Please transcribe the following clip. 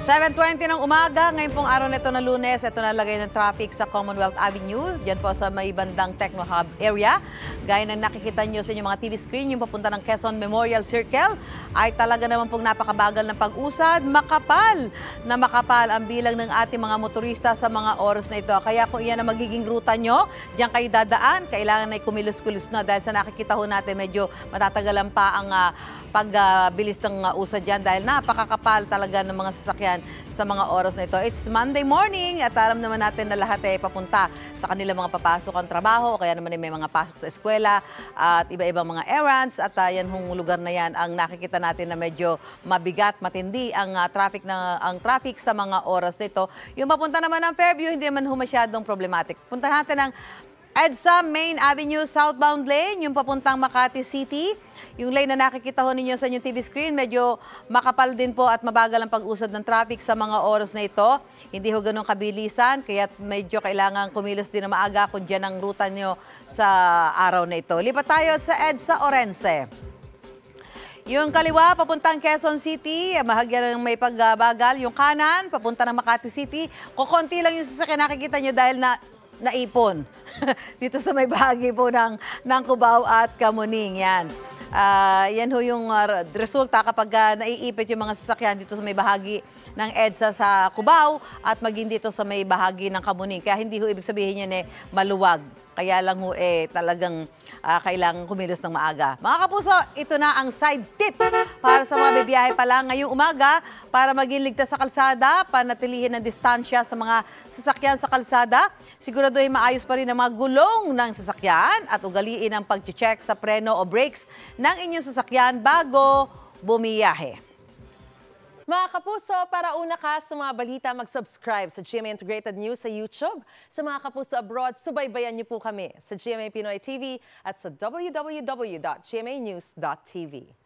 7:20 ng umaga, ngayon pong araw nito na Lunes, ito na lagay ng traffic sa Commonwealth Avenue, dyan po sa may bandang Techno Hub area. Gaya ng nakikita nyo sa inyong mga TV screen, yung papunta ng Quezon Memorial Circle, ay talaga naman pong napakabagal ng pag-usad. Makapal ang bilang ng ating mga motorista sa mga oras na ito. Kaya kung iyan ang magiging ruta nyo, dyan kayo dadaan, kailangan ay kumilos-kulos na dahil sa nakikita ho natin medyo matatagalan pa ang pagbilis ng usad dyan dahil napakakapal talaga ng mga sasakyan sa mga oras na ito. It's Monday morning at alam naman natin na lahat ay papunta sa kanilang mga papasok ang trabaho, kaya naman may mga pasok sa eskwela at iba-ibang mga errands at yan hong lugar na yan ang nakikita natin na medyo mabigat, matindi ang traffic sa mga oras na ito. Yung papunta naman ng Fairview, hindi naman masyadong problematic. Punta natin ang EDSA Main Avenue southbound lane, yung papuntang Makati City. Yung lane na nakikita ho ninyo sa inyong TV screen, medyo makapal din po at mabagal ang pag-usad ng traffic sa mga oras na ito. Hindi ho ganun kabilisan, kaya medyo kailangan kumilos din na maaga kung dyan ang ruta nyo sa araw na ito. Lipat tayo sa EDSA Orense. Yung kaliwa, papuntang Quezon City, mahagyan ng may pagbagal. Yung kanan, papunta ng Makati City. Kukunti lang yung sasakyan nakikita nyo dahil naipon. Dito sa may bahagi po ng Cubao at Kamuning. Yan. Yan ho yung resulta kapag naiipit yung mga sasakyan dito sa may bahagi ng EDSA sa Cubao at maging dito sa may bahagi ng Kamuning. Kaya hindi ho ibig sabihin yan maluwag. Kaya lang ho talagang kailangan kumilos ng maaga. Mga kapuso, ito na ang side tip para sa mga bibiyahe pa lang ngayong umaga para maging ligtas sa kalsada, panatilihin ang distansya sa mga sasakyan sa kalsada. Siguraduhin maayos pa rin ang mga gulong ng sasakyan at ugaliin ang pag-check sa preno o brakes ng inyong sasakyan bago bumiyahe. Mga kapuso, para una ka sa mga balita, mag-subscribe sa GMA Integrated News sa YouTube. Sa mga kapuso abroad, subaybayan niyo po kami sa GMA Pinoy TV at sa www.gmanews.tv.